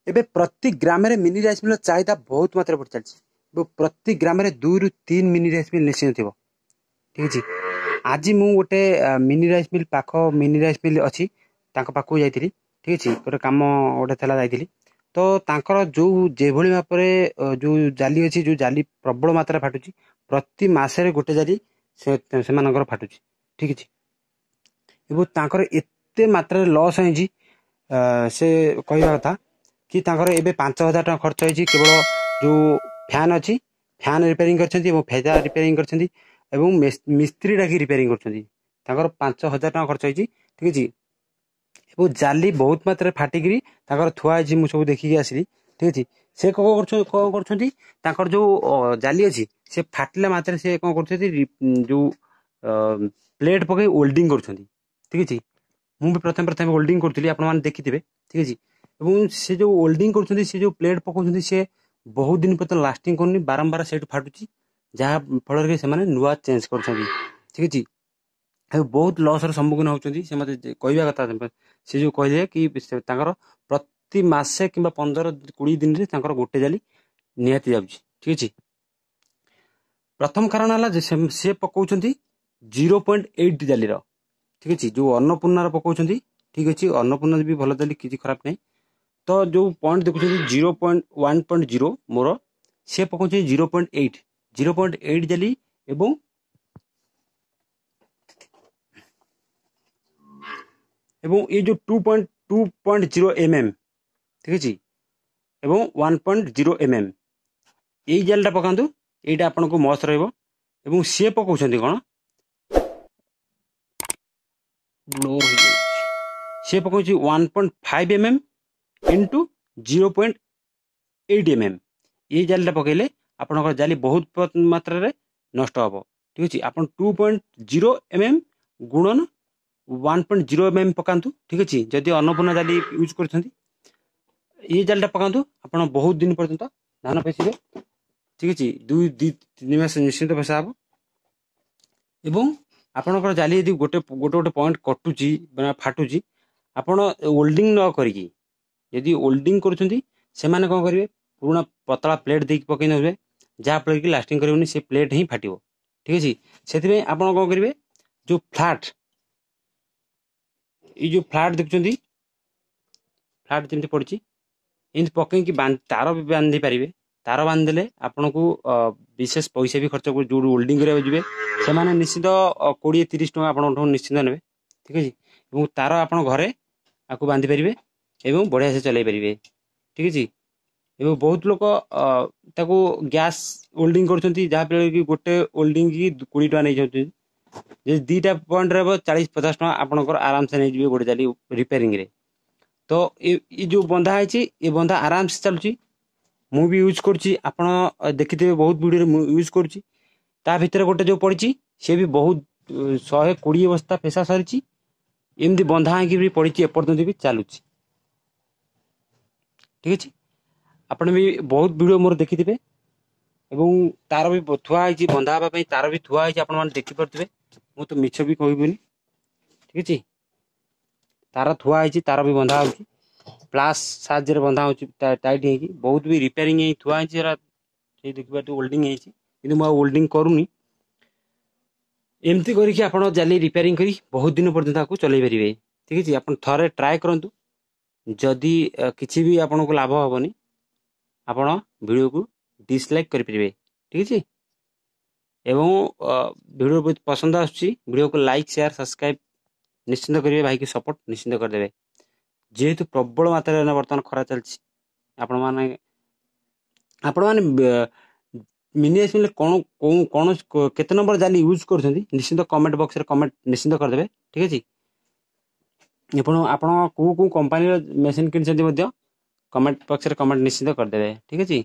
ଏବେ प्रति ग्राम mini rice mill चाहिदा बहुत मात्रा बढ़ चलती प्रति ग्राम 2 ରୁ 3 मिनी राइस मिल निश्चित थी ठीक है। आज मु गोटे मिनी राइस मिल पाख मिनी राइस मिल अच्छी पाखक जाइली ठीक है गोटे कम गोटे थला जाइली तो तांकर जो जेभली मापरे जो जाली अच्छी जो जाली प्रबल मात्रा फाटुची प्रति मासरे गोटे जाली से फाटुची ठीक है एवं तांकर एते मात्रा लॉस है से कहवा कथा कि तांकर एबे 5,000 टका खर्च होइछि केवल जो फैन अच्छी फैन रिपेयरिंग करछन्ती एवं फेजा रिपेयरिंग करछन्ती एवं मिस्त्री डाकी रिपेयरिंग करछन्ती तांकर 5,000 टका खर्च होइछि ठीक अछि एवं जाली बहुत मात्रा फाटिकरी तांकर थुआ होइछि मु सब देखि आसिली ठीक अछि से को करछन्ती तांकर जो जाली अछि से फाटिला मात्रा से को करछन्ती जो प्लेट पके होल्डिंग करछन्ती ठीक अछि मु भी प्रथम प्रथम होल्डिंग करथली आपण माने देखिथिबे ठीक अछि एवं से जो होल्डिंग करछन्ती से जो प्लेट पकाउछन्ती से बहुत दिन पर्यंत लास्टिंग करनी बारंबार सेट फाटुची जहाँ फल से नुआ चेंज करछन्ती ठीक अछि बहुत लॉस र सम्मुखीन होउछन्ती से मते कहबा कथा से जो कहले कि तांकर प्रति मासे किबा 15-20 दिन रे तांकर गोटे जाली निहाती जाउची ठीक अछि प्रथम कारण हला जे से पकाउछन्ती 0.8 जाली रो ठीक अछि जो अन्नपूर्णा रो पकाउछन्ती ठीक अछि अन्नपूर्णा भी भलो जाली किछि खराब नै तो जो पॉइंट देखुछन्ती 0.1.0 मोर से पकाउछन्ती 0.8 जाली एवं ये जो 2.0 mm ठीक अछि एवं 1.0 mm यही जालटा पकातु एटा आपन को मस्त रहइबो एवं से पकाउछन्ती कोन ब्लोर हो जाय से पकाउछि 1.5 mm into 0.8 mm ये जालटा पकेले आपन जाली बहुत मात्रा रे नष्ट हबो ठीक अछि आपन 2.0 mm गुणन 1.0 mm पकांतु ठीक अछि जदि अन्नपूर्णा जाली यूज करछन्ती ये जालटा पकांतु आपन बहुत दिन पर्यंत धान पेसिबे ठीक अछि 2-3 मास निश्चित पेसा हबो एवं आपन जाली यदि गोटे पॉइंट कटुची फाटुची आपन होल्डिंग न करिकी यदि होल्डिंग करछन्ती से माने कोन करिवे पुराना पतला प्लेट देख पकई नबे जहाँ फल की लास्टिंग करिवनी से प्लेट ही फाटिबो ठीक अछि सेति आपन कोन करिवे जो फ्लैट ये जो फ्लैट देखुछन्ती फ्लैट जेमति पड़छि एंत पकई की तार भी बांधी पारिबे तार बांधले आपन को विशेष पैसा भी खर्च कर जो होल्डिंग करे जिवे से माने निश्चित 20-30 टका आपन निश्चित नेबे ठीक अछि एवं तार आपन घरे आकु बांधी पारिबे एवं बढ़िया से चलाई पारिबे ठीक अछि एवं बहुत लोक ताको गैस होल्डिंग करछन्ती जहाँ पे कि गोटे होल्डिंग की 20 टका नै जउछन्ती जे दीटा पॉइंट रहबो 40-50 टका आपनकर आराम से नै जिवे गोटे जाली रिपेयरिंग रे तो ये जो बंधा है ये बंधा आराम से चलुची मु भी यूज करछि आपण देखिथिबे बहुत वीडियो रे यूज करछि ता भीतर गोटे जो पड़छि से भी बहुत 120 बस्ता पेशा सरिछि एमदी बंधा है कि भी पड़छि एपर्तंत भी चालुछि ठीक अछि आपण भी बहुत वीडियो मोर देखिथिबे एवं तार भी थुआ है बंधा हबा पई तार भी थुआ है आपण मान देखि परथिबे मु तो मिछ भी कहबिनी ठीक अछि तार थुआ है तार भी बंधा होछि प्लास साहाଯ୍ୟ रे बंधा होछि टाइट है कि बहुत भी रिपेयरिंग है थुआ है जरा से देखबा तो होल्डिंग है कि मु होल्डिंग करूनी एमती करी कि आपण जाली रिपेयरिंग करी बहुत दिन पर्यंत ताकू चलाई परिबे ठीक अछि आपण थरे ट्राई करंतु जदि किछि भी आपण को लाभ होबनी आपण वीडियो को डिसलाइक करि परिबे ठीक अछि एवं वीडियो बहुत पसंद आछि वीडियो को लाइक शेयर सब्सक्राइब निश्चित करिवे भाई की सपोर्ट निश्चित कर देबे जेहेतु प्रबल मात्रा रे वर्तमान खरा चलछि आपण माने मिनी राइस मिल कोन केते नंबर जाली यूज करछन्ती निश्चित कमेंट बॉक्स रे कमेंट निश्चित कर देबे ठीक अछि आपण को कंपनी रो मशीन किनछन्ती मध्ये कमेंट बॉक्स रे कमेंट निश्चित कर देबे ठीक अछि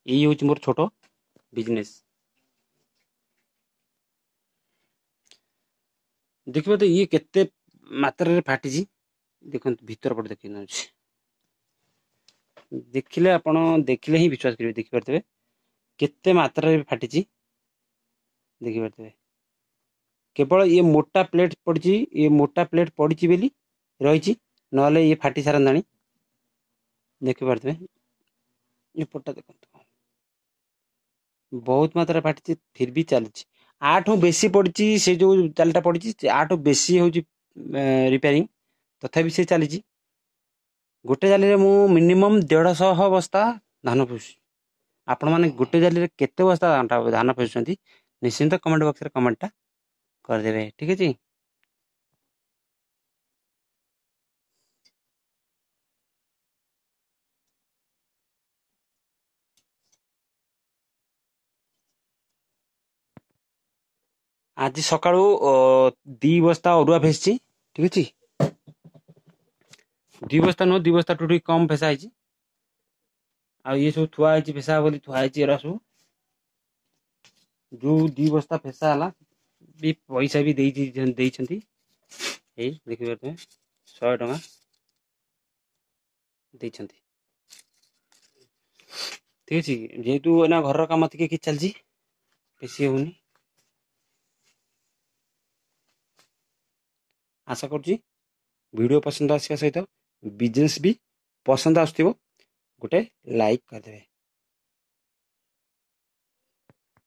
ये होछि मोर छोटो बिजनेस देखिबे तो ये केते मात्रा रे फाटी जी देखंत भीतर पट देखि न देखिले आपण देखिले ही विश्वास करिवे देखि परतबे केते मात्रा रे फाटी जी देखि परतबे केवल ये मोटा प्लेट पड़ची ये मोटा प्लेट पड़ची बेली रहिची नहले ये फाटी सारंताणी देखिपे एपटा देखो बहुत मात्रा फाटी फिर भी चलती आठू बेसी पड़ी से जो चालटा पड़ी आठू बेसी हूँ रिपेयरिंग तथापि से चली गोटे जाली मु मिनिमम 150 बस्ता धान पोषुची आपण मैंने गोटे जाली केते बस्ता धान पोषुचंती निश्चिंत कमेंट बॉक्स रे कमेंटटा करदेवे ठीक है। आज सका 2 बस्ता अरुआ फेसची ठीक अच्छे 2 बस्ता नो 2 बस्ता टू कम फेसा है आ ये सब थुआई फेसा बोली थुआई एरा सब जो 2 बस्ता फेसा है भी पैसा भी देखिए 100 टका ठीक अच्छे जेहेतु ना घर काम कि चलती बेसी होनी आशा करुँची वीडियो पसंद आसा सहित बिजनेस भी पसंद आसुथिबो गोटे लाइक करदेवे।